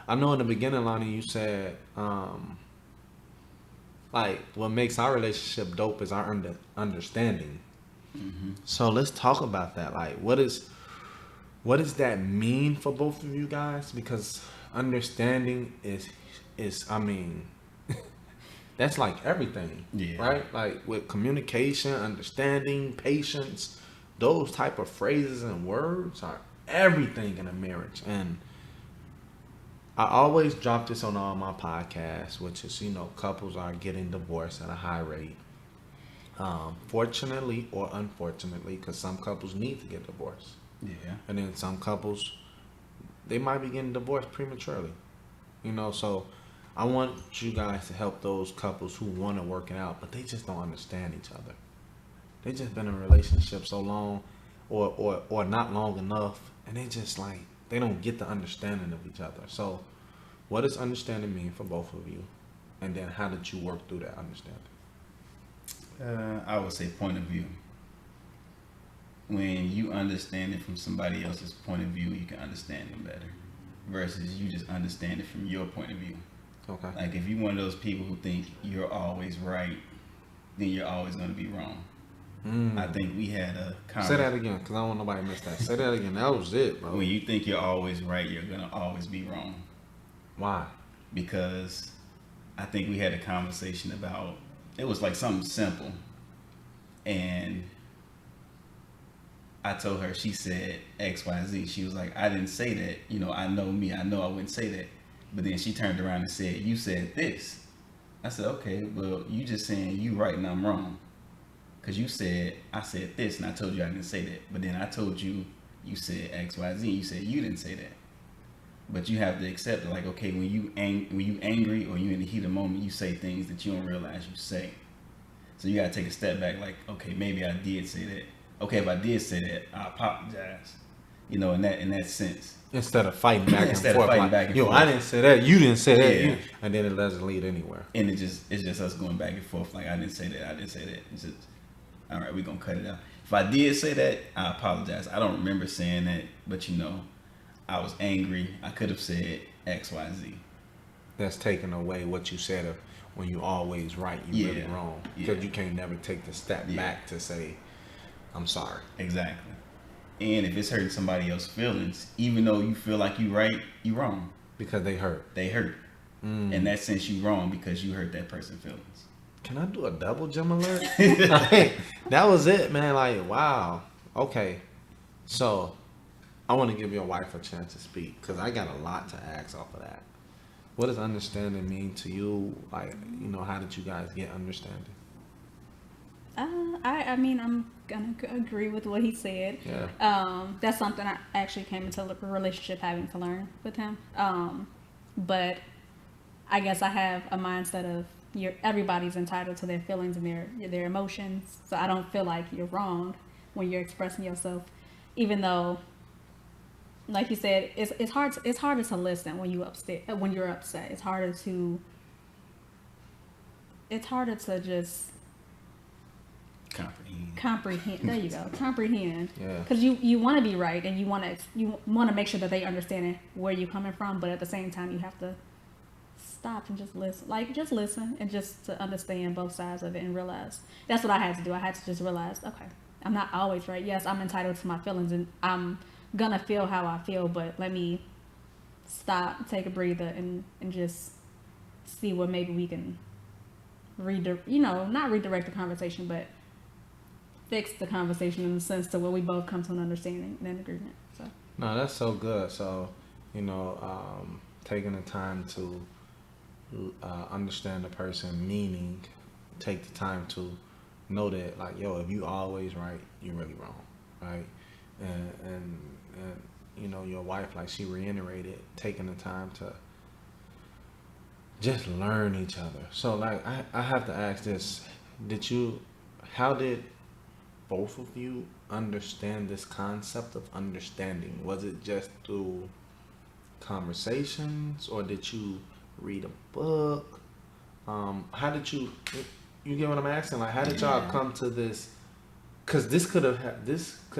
I know in the beginning, Lonnie, you said, like, what makes our relationship dope is our understanding. Hmm. So let's talk about that. Like, what does that mean for both of you guys? Because understanding is I mean, that's like everything, Yeah. right? Like with communication, understanding, patience, those type of phrases and words are everything in a marriage. And I always drop this on all my podcasts, which is, couples are getting divorced at a high rate. Fortunately or unfortunately, because some couples need to get divorced. Yeah. And then some couples, they might be getting divorced prematurely. So I want you guys to help those couples who want to work it out, but they just don't understand each other. They just been in a relationship so long, or not long enough, and they just like they don't get the understanding of each other. So, what does understanding mean for both of you, and then how did you work through that understanding? I would say point of view. When you understand it from somebody else's point of view, you can understand them better. Versus you just understand it from your point of view. Okay. Like if you're one of those people who think you're always right, then you're always going to be wrong. I Mm. think we had a Say conversation. that again, cause I don't want nobody to miss that. Say that again. That was it, bro. When you think you're always right, you're going to always be wrong. Why? Because I think we had a conversation about it was like something simple, and I told her, she said XYZ. She was like, I didn't say that. I know me. I know I wouldn't say that. But then she turned around and said, you said this. I said, okay, well, you just saying you right and I'm wrong. Because you said, I said this and I told you I didn't say that. But then I told you, you said XYZ. You said you didn't say that. But you have to accept it. Like, okay, when you angry or you in the heat of the moment, you say things that you don't realize you say. So you gotta take a step back. Like, okay, maybe I did say that. Okay, if I did say that, I apologize. In that sense, Instead of fighting back and instead of forth, fighting like, back and yo, I forth. didn't say that, you didn't say that, Yeah, and then it doesn't lead anywhere. and it's just us going back and forth. Like, I didn't say that. I didn't say that. It's just all right. We're gonna cut it out. If I did say that, I apologize. I don't remember saying that, but I was angry. I could have said X, Y, Z. That's taking away what you said of when you always right, you really Yeah, wrong. yeah, Because you can't never take the step yeah. back to say, I'm sorry. Exactly. And if it's hurting somebody else's feelings, even though you feel like you right, you wrong. Because they hurt. They hurt. In Mm. that sense, you wrong because you hurt that person's feelings. Can I do a double gem alert? Like, that was it, man. Like, wow. Okay. So, I want to give your wife a chance to speak because I got a lot to ask off of that. What does understanding mean to you? Like, how did you guys get understanding? I mean, I'm gonna agree with what he said. Yeah. That's something I actually came into a relationship having to learn with him. But I guess I have a mindset of everybody's entitled to their feelings and their emotions. So I don't feel like you're wrong when you're expressing yourself, even though, like you said, it's harder to listen when you're upset. It's harder to just Comprehend. comprehend. There you go, comprehend. Yeah. Because you want to be right, and you want to make sure that they understand where you're coming from, but at the same time you have to stop and just listen. Like, just listen and just to understand both sides of it and realize that's what I had to do. I had to just realize, okay, I'm not always right. Yes, I'm entitled to my feelings, and I'm gonna feel how I feel, but let me stop, take a breather, and just see what maybe we can not redirect the conversation, but fix the conversation in the sense to where we both come to an understanding and an agreement. So No, that's so good. So, taking the time to understand the person, meaning take the time to know that, like, yo, if you always right, you're really wrong, right? And your wife, like she reiterated, taking the time to just learn each other. So, like, I have to ask this: how did both of you understand this concept of understanding? Was it just through conversations, or did you read a book? How did you get what I'm asking? Like, how did y'all yeah. come to this? Because this could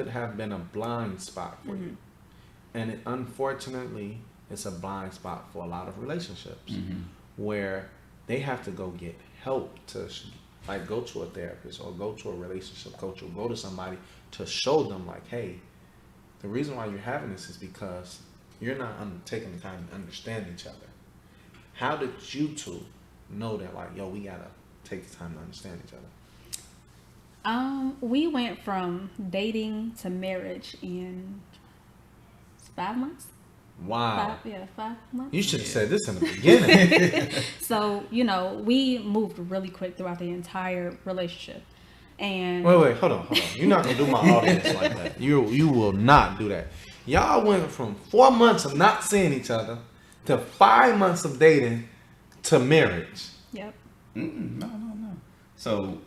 have been a blind spot for you, and it, unfortunately, it's a blind spot for a lot of relationships where they have to go get help to like go to a therapist or go to a relationship coach or go to somebody to show them like, hey, the reason why you're having this is because you're not taking the time to understand each other. How did you two know that like, yo, we gotta take the time to understand each other? We went from dating to marriage in 5 months. Wow. 5 months. You should have said this in the beginning. So, we moved really quick throughout the entire relationship. And Wait, hold on. You're not gonna do my audience like that. You will not do that. Y'all went from 4 months of not seeing each other to 5 months of dating to marriage. Yep. No. So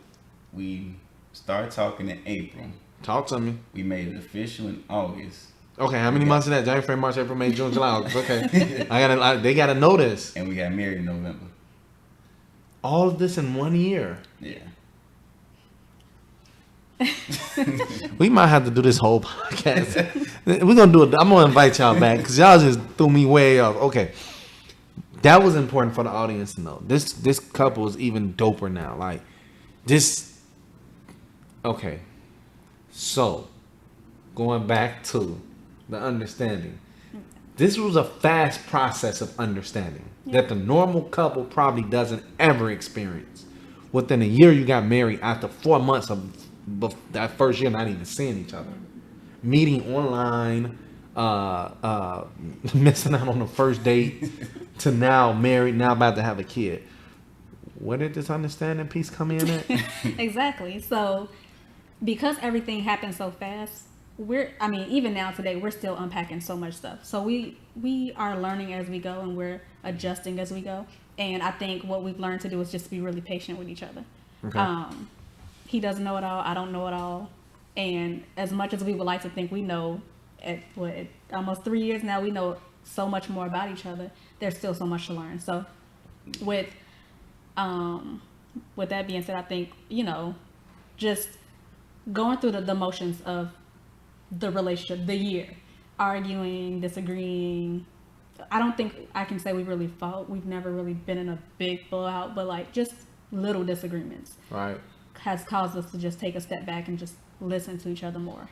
we started talking in April. Talk to me. We made it official in August. Okay, how many months is that? January, February, March, April, May, June, July, August. Okay, they gotta know this. And we got married in November. All of this in 1 year. Yeah. We might have to do this whole podcast. We're gonna do it. I'm gonna invite y'all back because y'all just threw me way off. Okay, that was important for the audience to know. This couple is even doper now. Like this. Okay, so going back to the understanding. This was a fast process of understanding that the normal couple probably doesn't ever experience. Within a year, you got married after 4 months of that first year not even seeing each other. Meeting online, missing out on the first date, to now married, now about to have a kid. Where did this understanding piece come in at? Exactly. So, because everything happened so fast, even now today, we're still unpacking so much stuff. So we are learning as we go and we're adjusting as we go. And I think what we've learned to do is just be really patient with each other. Okay. He doesn't know it all. I don't know it all. And as much as we would like to think we know, at almost 3 years now, we know so much more about each other. There's still so much to learn. So with that being said, I think, just going through the motions of the relationship, the year, arguing, disagreeing. I don't think I can say we really fought. We've never really been in a big blowout, but like just little disagreements. Right. Has caused us to just take a step back and just listen to each other more.